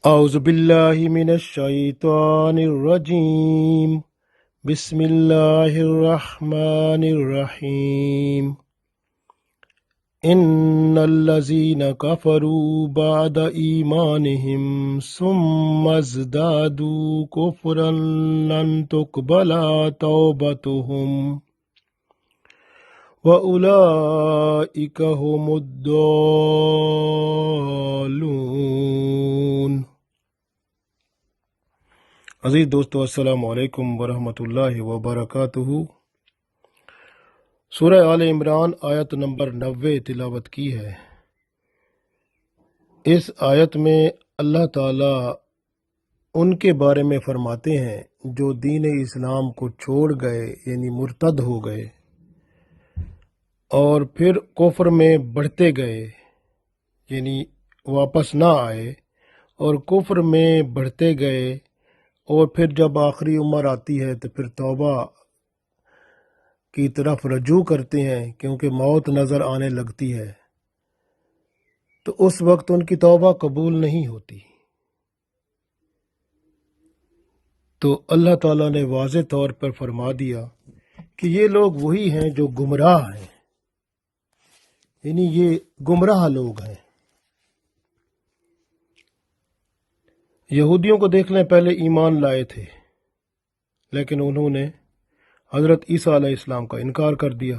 أعوذ بالله من الشيطان الرجيم. بسم الله الرحمن الرحيم. إن الذين كفروا بعد إيمانهم ثم ازدادوا كفرا لن تقبل توبتهم وأولئك هم الضالون. عزیز دوستو، السلام علیکم ورحمۃ اللہ وبرکاتہ۔ سورہ آل عمران آیت نمبر 90 تلاوت کی ہے۔ اس آیت میں اللہ تعالیٰ ان کے بارے میں فرماتے ہیں جو دین اسلام کو چھوڑ گئے، یعنی مرتد ہو گئے، اور پھر کفر میں بڑھتے گئے، یعنی واپس نہ آئے، اور کفر میں بڑھتے گئے، اور پھر جب آخری عمر آتی ہے تو پھر توبہ کی طرف رجوع کرتے ہیں کیونکہ موت نظر آنے لگتی ہے، تو اس وقت ان کی توبہ قبول نہیں ہوتی۔ تو اللہ تعالیٰ نے واضح طور پر فرما دیا کہ یہ لوگ وہی ہیں جو گمراہ ہیں، یعنی یہ گمراہ لوگ ہیں۔ یہودیوں کو دیکھ لیں، پہلے ایمان لائے تھے لیکن انہوں نے حضرت عیسیٰ علیہ السلام کا انکار کر دیا،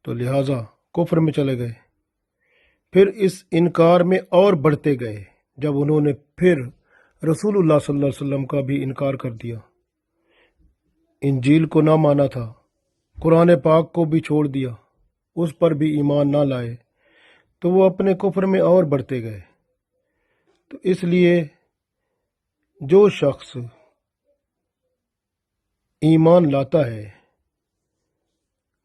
تو لہٰذا کفر میں چلے گئے۔ پھر اس انکار میں اور بڑھتے گئے جب انہوں نے پھر رسول اللہ صلی اللہ علیہ وسلم کا بھی انکار کر دیا، انجیل کو نہ مانا تھا، قرآن پاک کو بھی چھوڑ دیا، اس پر بھی ایمان نہ لائے، تو وہ اپنے کفر میں اور بڑھتے گئے۔ تو اس لیے جو شخص ایمان لاتا ہے،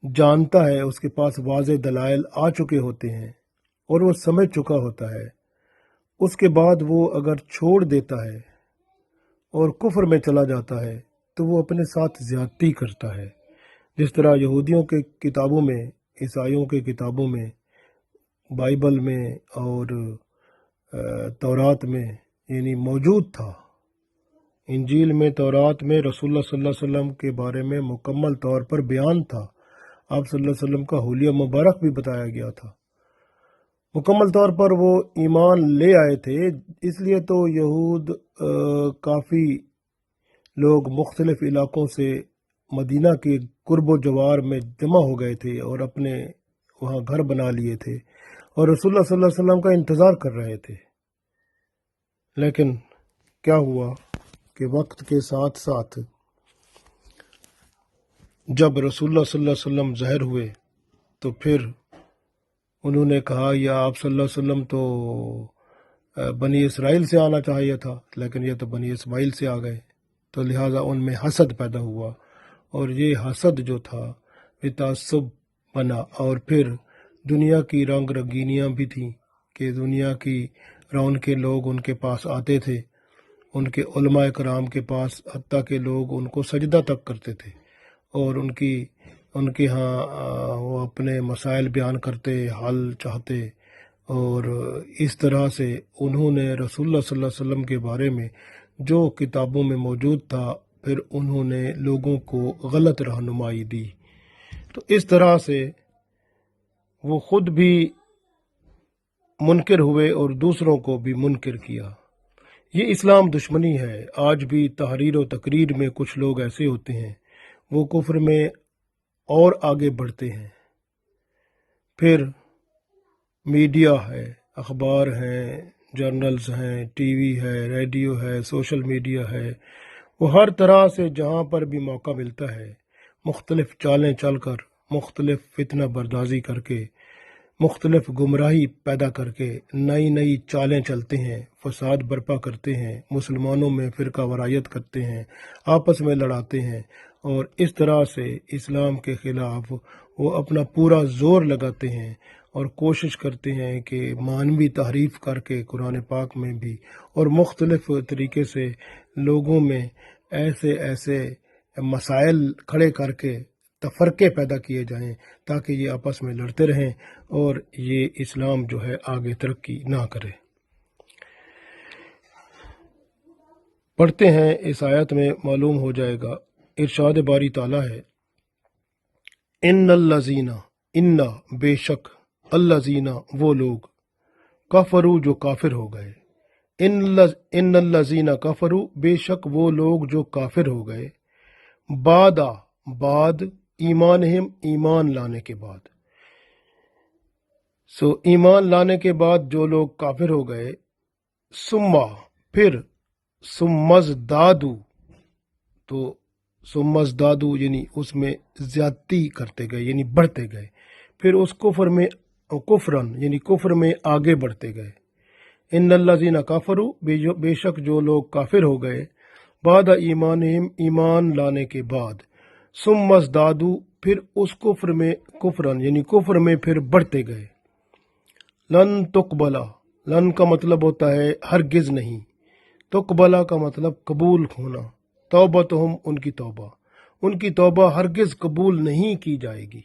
جانتا ہے، اس کے پاس واضح دلائل آ چکے ہوتے ہیں اور وہ سمجھ چکا ہوتا ہے، اس کے بعد وہ اگر چھوڑ دیتا ہے اور کفر میں چلا جاتا ہے تو وہ اپنے ساتھ زیادتی کرتا ہے۔ جس طرح یہودیوں کے کتابوں میں، عیسائیوں کے کتابوں میں، بائبل میں اور تورات میں یعنی موجود تھا، انجیل میں، تورات میں رسول اللہ صلی اللہ علیہ وسلم کے بارے میں مکمل طور پر بیان تھا، آپ صلی اللہ علیہ وسلم کا حلیہ مبارک بھی بتایا گیا تھا، مکمل طور پر وہ ایمان لے آئے تھے۔ اس لیے تو یہود کافی لوگ مختلف علاقوں سے مدینہ کے قرب و جوار میں جمع ہو گئے تھے اور اپنے وہاں گھر بنا لیے تھے اور رسول اللہ صلی اللہ علیہ وسلم کا انتظار کر رہے تھے۔ لیکن کیا ہوا کہ وقت کے ساتھ ساتھ جب رسول اللہ صلی اللہ علیہ وسلم ظاہر ہوئے تو پھر انہوں نے کہا، یا آپ صلی اللہ علیہ وسلم تو بنی اسرائیل سے آنا چاہیے تھا، لیکن یہ تو بنی اسماعیل سے آ گئے، تو لہٰذا ان میں حسد پیدا ہوا، اور یہ حسد جو تھا یہ تعصب بنا، اور پھر دنیا کی رنگ رنگینیاں بھی تھیں کہ دنیا کی رون کے لوگ ان کے پاس آتے تھے، ان کے علماء کرام کے پاس، حتیٰ کہ لوگ ان کو سجدہ تک کرتے تھے، اور ان کے ہاں وہ اپنے مسائل بیان کرتے، حل چاہتے، اور اس طرح سے انہوں نے رسول اللہ صلی اللہ علیہ وسلم کے بارے میں جو کتابوں میں موجود تھا، پھر انہوں نے لوگوں کو غلط رہنمائی دی۔ تو اس طرح سے وہ خود بھی منکر ہوئے اور دوسروں کو بھی منکر کیا۔ یہ اسلام دشمنی ہے۔ آج بھی تحریر و تقریر میں کچھ لوگ ایسے ہوتے ہیں، وہ کفر میں اور آگے بڑھتے ہیں۔ پھر میڈیا ہے، اخبار ہیں، جرنلز ہیں، ٹی وی ہے، ریڈیو ہے، سوشل میڈیا ہے، وہ ہر طرح سے جہاں پر بھی موقع ملتا ہے مختلف چالیں چل کر، مختلف فتنہ بردازی کر کے، مختلف گمراہی پیدا کر کے نئی نئی چالیں چلتے ہیں، فساد برپا کرتے ہیں، مسلمانوں میں فرقہ وارایت کرتے ہیں، آپس میں لڑاتے ہیں، اور اس طرح سے اسلام کے خلاف وہ اپنا پورا زور لگاتے ہیں اور کوشش کرتے ہیں کہ معنوی تحریف کر کے قرآن پاک میں بھی اور مختلف طریقے سے لوگوں میں ایسے مسائل کھڑے کر کے تفرقے پیدا کیے جائیں تاکہ یہ آپس میں لڑتے رہیں اور یہ اسلام جو ہے آگے ترقی نہ کرے۔ پڑھتے ہیں اس آیت میں معلوم ہو جائے گا، ارشاد باری تعالیٰ ہے، ان الذین، ان بے شک، الذین وہ لوگ، کفروا جو کافر ہو گئے، ان الذین کفروا بے شک وہ لوگ جو کافر ہو گئے، بعد ایمانہم ایمان لانے کے بعد، ایمان لانے کے بعد جو لوگ کافر ہو گئے، پھر ازدادوا، تو ازدادوا یعنی اس میں زیادتی کرتے گئے، یعنی بڑھتے گئے، پھر اس کفر میں کفرن یعنی کفر میں آگے بڑھتے گئے، ان الذین کفروا بے شک جو لوگ کافر ہو گئے، بعد ایمانہم ایمان لانے کے بعد، ازدادوا پھر اس کفر میں کفرن یعنی کفر میں پھر بڑھتے گئے، لن تقبلا، لن کا مطلب ہوتا ہے ہرگز نہیں، تقبلا کا مطلب قبول ہونا، توبتہم ان کی توبہ ہرگز قبول نہیں کی جائے گی،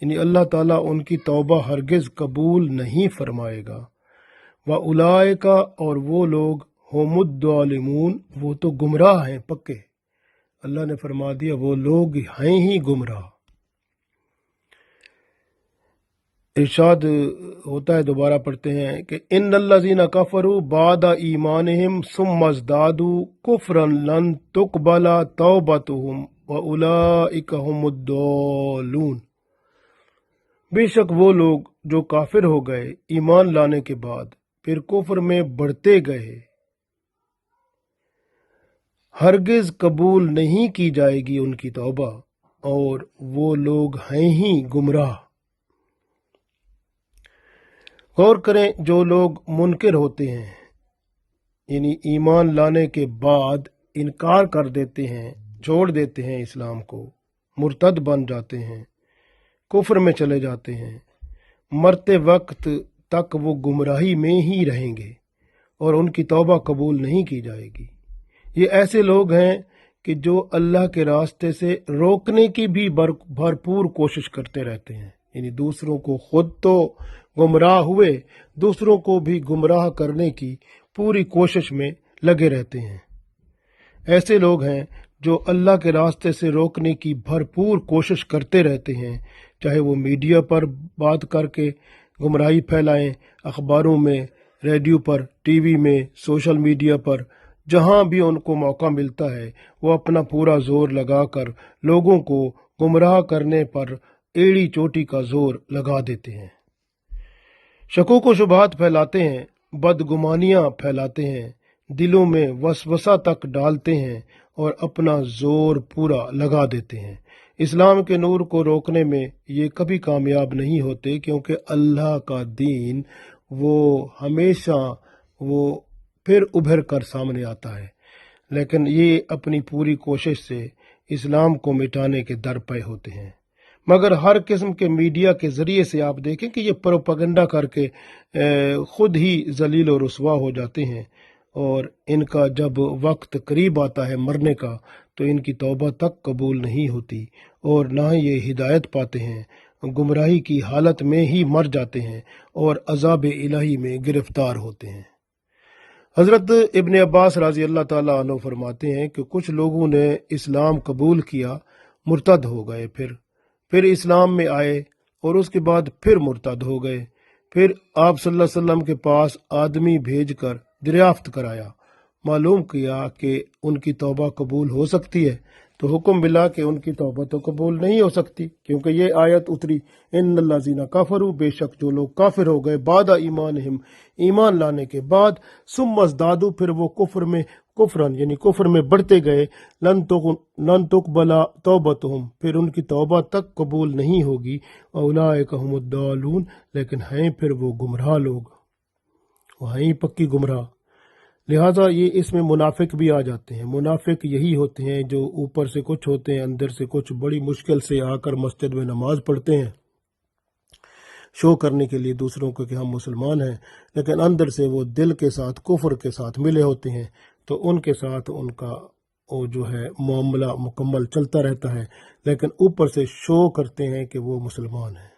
یعنی اللہ تعالیٰ ان کی توبہ ہرگز قبول نہیں فرمائے گا، وَأُولَئِکَ اور وہ لوگ، ہم الظالمون وہ تو گمراہ ہیں پکے، اللہ نے فرما دیا وہ لوگ ہیں ہی گمراہ۔ ارشاد ہوتا ہے، دوبارہ پڑھتے ہیں کہ ان الذین کفروا بعد ایمانہم ثم ازدادوا کفرا لن تقبل توبتہم واولئک هم الضالون، بے شک وہ لوگ جو کافر ہو گئے ایمان لانے کے بعد پھر کفر میں بڑھتے گئے، ہرگز قبول نہیں کی جائے گی ان کی توبہ، اور وہ لوگ ہیں ہی گمراہ۔ غور کریں، جو لوگ منکر ہوتے ہیں یعنی ایمان لانے کے بعد انکار کر دیتے ہیں، چھوڑ دیتے ہیں اسلام کو، مرتد بن جاتے ہیں، کفر میں چلے جاتے ہیں، مرتے وقت تک وہ گمراہی میں ہی رہیں گے اور ان کی توبہ قبول نہیں کی جائے گی۔ یہ ایسے لوگ ہیں کہ جو اللہ کے راستے سے روکنے کی بھی بھرپور کوشش کرتے رہتے ہیں، یعنی دوسروں کو، خود تو گمراہ ہوئے، دوسروں کو بھی گمراہ کرنے کی پوری کوشش میں لگے رہتے ہیں۔ ایسے لوگ ہیں جو اللہ کے راستے سے روکنے کی بھرپور کوشش کرتے رہتے ہیں، چاہے وہ میڈیا پر بات کر کے گمراہی پھیلائیں، اخباروں میں، ریڈیو پر، ٹی وی میں، سوشل میڈیا پر، جہاں بھی ان کو موقع ملتا ہے وہ اپنا پورا زور لگا کر لوگوں کو گمراہ کرنے پر ایڑی چوٹی کا زور لگا دیتے ہیں، شکوک و شبہات پھیلاتے ہیں، بدگمانیاں پھیلاتے ہیں، دلوں میں وسوسہ تک ڈالتے ہیں اور اپنا زور پورا لگا دیتے ہیں۔ اسلام کے نور کو روکنے میں یہ کبھی کامیاب نہیں ہوتے، کیونکہ اللہ کا دین وہ ہمیشہ وہ پھر ابھر کر سامنے آتا ہے، لیکن یہ اپنی پوری کوشش سے اسلام کو مٹانے کے درپے ہوتے ہیں۔ مگر ہر قسم کے میڈیا کے ذریعے سے آپ دیکھیں کہ یہ پروپیگنڈا کر کے خود ہی ذلیل و رسوا ہو جاتے ہیں، اور ان کا جب وقت قریب آتا ہے مرنے کا تو ان کی توبہ تک قبول نہیں ہوتی، اور نہ ہی یہ ہدایت پاتے ہیں، گمراہی کی حالت میں ہی مر جاتے ہیں اور عذاب الہی میں گرفتار ہوتے ہیں۔ حضرت ابن عباس رضی اللہ تعالیٰ عنہ فرماتے ہیں کہ کچھ لوگوں نے اسلام قبول کیا، مرتد ہو گئے، پھر اسلام میں آئے اور اس کے بعد پھر مرتد ہو گئے، پھر آپ صلی اللہ علیہ وسلم کے پاس آدمی بھیج کر دریافت کرایا، معلوم کیا کہ ان کی توبہ قبول ہو سکتی ہے، تو حکم ملا کہ ان کی توبہ تو قبول نہیں ہو سکتی، کیونکہ یہ آیت اتری، ان الذین کفروا بے شک جو لوگ کافر ہو گئے، بعد ایمانہم ایمان لانے کے بعد، ثم ازدادوا پھر وہ کفر میں کفرن یعنی کفر میں بڑھتے گئے، لن تقبل توبتہم پھر ان کی توبہ تک قبول نہیں ہوگی، اولئک هم الضالون لیکن ہیں پھر وہ گمراہ لوگ، وہ ہیں پکی گمراہ۔ لہٰذا یہ اس میں منافق بھی آ جاتے ہیں، منافق یہی ہوتے ہیں جو اوپر سے کچھ ہوتے ہیں، اندر سے کچھ، بڑی مشکل سے آ کر مسجد میں نماز پڑھتے ہیں شو کرنے کے لیے دوسروں کو کہ ہم مسلمان ہیں، لیکن اندر سے وہ دل کے ساتھ کفر کے ساتھ ملے ہوتے ہیں، تو ان کے ساتھ ان کا وہ جو ہے معاملہ مکمل چلتا رہتا ہے، لیکن اوپر سے شو کرتے ہیں کہ وہ مسلمان ہیں۔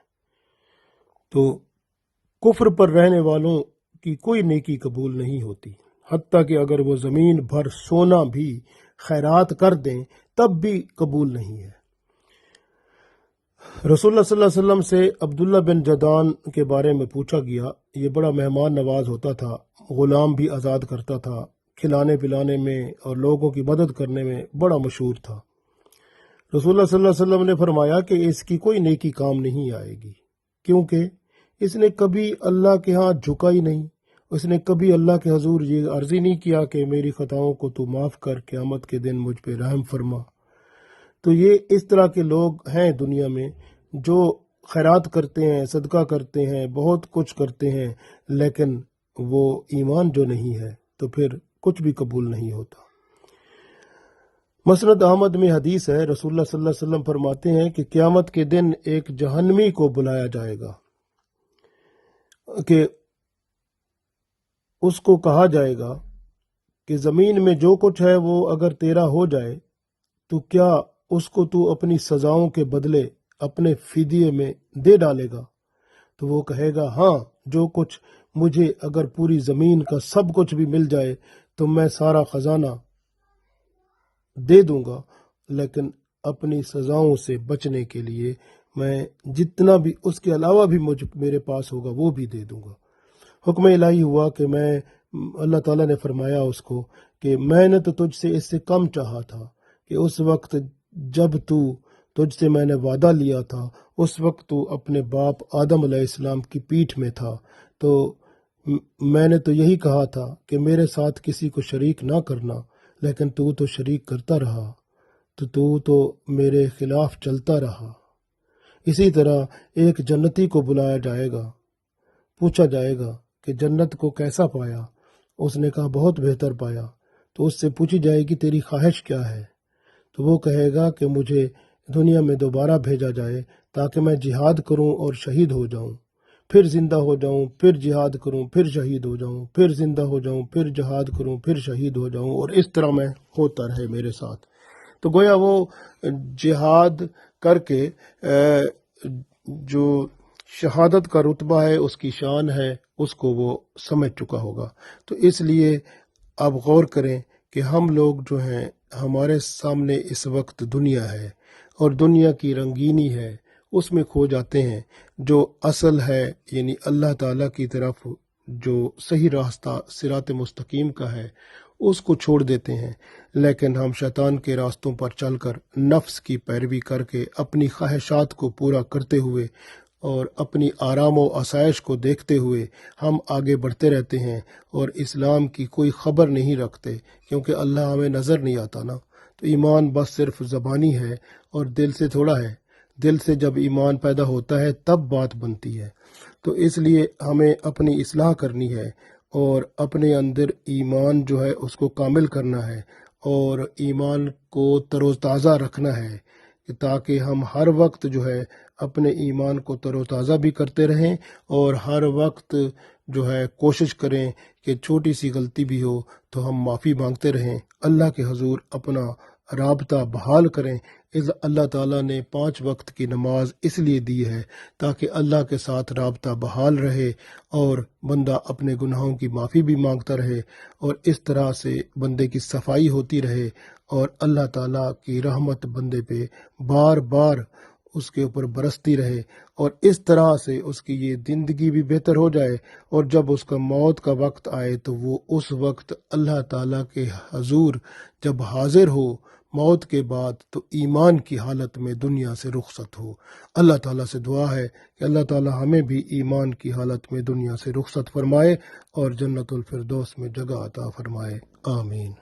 تو کفر پر رہنے والوں کی کوئی نیکی قبول نہیں ہوتی، حتیٰ کہ اگر وہ زمین بھر سونا بھی خیرات کر دیں تب بھی قبول نہیں ہے۔ رسول اللہ صلی اللہ علیہ وسلم سے عبداللہ بن جدان کے بارے میں پوچھا گیا۔ یہ بڑا مہمان نواز ہوتا تھا، غلام بھی آزاد کرتا تھا، کھلانے پلانے میں اور لوگوں کی مدد کرنے میں بڑا مشہور تھا۔ رسول اللہ صلی اللہ علیہ وسلم نے فرمایا کہ اس کی کوئی نیکی کام نہیں آئے گی، کیونکہ اس نے کبھی اللہ کے ہاں جھکا ہی نہیں۔ اس نے کبھی اللہ کے حضور یہ عرض ہی نہیں کیا کہ میری خطاؤں کو تو معاف کر، قیامت کے دن مجھ پہ رحم فرما۔ تو یہ اس طرح کے لوگ ہیں دنیا میں جو خیرات کرتے ہیں، صدقہ کرتے ہیں، بہت کچھ کرتے ہیں، لیکن وہ ایمان جو نہیں ہے تو پھر کچھ بھی قبول نہیں ہوتا۔ مسند احمد میں حدیث ہے، رسول اللہ صلی اللہ علیہ وسلم فرماتے ہیں کہ قیامت کے دن ایک جہنمی کو بلایا جائے گا کہ اس کو کہا جائے گا کہ زمین میں جو کچھ ہے وہ اگر تیرا ہو جائے تو کیا اس کو تو اپنی سزاؤں کے بدلے اپنے فدیے میں دے ڈالے گا؟ تو وہ کہے گا ہاں، جو کچھ مجھے اگر پوری زمین کا سب کچھ بھی مل جائے تو میں سارا خزانہ دے دوں گا، لیکن اپنی سزاؤں سے بچنے کے لیے میں جتنا بھی اس کے علاوہ بھی میرے پاس ہوگا وہ بھی دے دوں گا۔ حکم الہی ہوا کہ اللہ تعالیٰ نے فرمایا اس کو کہ میں نے تو تجھ سے اس سے کم چاہا تھا، کہ اس وقت جب تجھ سے میں نے وعدہ لیا تھا اس وقت تو اپنے باپ آدم علیہ السلام کی پیٹھ میں تھا، تو میں نے تو یہی کہا تھا کہ میرے ساتھ کسی کو شریک نہ کرنا، لیکن تو شریک کرتا رہا، تو میرے خلاف چلتا رہا۔ اسی طرح ایک جنتی کو بلایا جائے گا، پوچھا جائے گا کہ جنت کو کیسا پایا؟ اس نے کہا بہت بہتر پایا۔ تو اس سے پوچھی جائے گی تیری خواہش کیا ہے؟ تو وہ کہے گا کہ مجھے دنیا میں دوبارہ بھیجا جائے تاکہ میں جہاد کروں اور شہید ہو جاؤں، پھر زندہ ہو جاؤں، پھر جہاد کروں، پھر شہید ہو جاؤں، پھر زندہ ہو جاؤں، پھر جہاد کروں، پھر شہید ہو جاؤں، اور اس طرح میں ہوتا رہے میرے ساتھ۔ تو گویا وہ جہاد کر کے جو شہادت کا رتبہ ہے، اس کی شان ہے، اس کو وہ سمجھ چکا ہوگا۔ تو اس لیے آپ غور کریں کہ ہم لوگ جو ہیں، ہمارے سامنے اس وقت دنیا ہے اور دنیا کی رنگینی ہے، اس میں کھو جاتے ہیں۔ جو اصل ہے یعنی اللہ تعالیٰ کی طرف جو صحیح راستہ صراط مستقیم کا ہے اس کو چھوڑ دیتے ہیں، لیکن ہم شیطان کے راستوں پر چل کر نفس کی پیروی کر کے اپنی خواہشات کو پورا کرتے ہوئے اور اپنی آرام و آسائش کو دیکھتے ہوئے ہم آگے بڑھتے رہتے ہیں اور اسلام کی کوئی خبر نہیں رکھتے، کیونکہ اللہ ہمیں نظر نہیں آتا نا۔ تو ایمان بس صرف زبانی ہے اور دل سے تھوڑا ہے۔ دل سے جب ایمان پیدا ہوتا ہے تب بات بنتی ہے۔ تو اس لیے ہمیں اپنی اصلاح کرنی ہے اور اپنے اندر ایمان جو ہے اس کو کامل کرنا ہے اور ایمان کو تر و تازہ رکھنا ہے، تاکہ ہم ہر وقت جو ہے اپنے ایمان کو تر و تازہ بھی کرتے رہیں اور ہر وقت جو ہے کوشش کریں کہ چھوٹی سی غلطی بھی ہو تو ہم معافی مانگتے رہیں، اللہ کے حضور اپنا رابطہ بحال کریں۔ اللہ تعالیٰ نے 5 وقت کی نماز اس لیے دی ہے تاکہ اللہ کے ساتھ رابطہ بحال رہے اور بندہ اپنے گناہوں کی معافی بھی مانگتا رہے، اور اس طرح سے بندے کی صفائی ہوتی رہے اور اللہ تعالیٰ کی رحمت بندے پہ بار بار اس کے اوپر برستی رہے، اور اس طرح سے اس کی یہ زندگی بھی بہتر ہو جائے، اور جب اس کا موت کا وقت آئے تو وہ اس وقت اللہ تعالیٰ کے حضور جب حاضر ہو موت کے بعد تو ایمان کی حالت میں دنیا سے رخصت ہو۔ اللہ تعالیٰ سے دعا ہے کہ اللہ تعالیٰ ہمیں بھی ایمان کی حالت میں دنیا سے رخصت فرمائے اور جنت الفردوس میں جگہ عطا فرمائے، آمین۔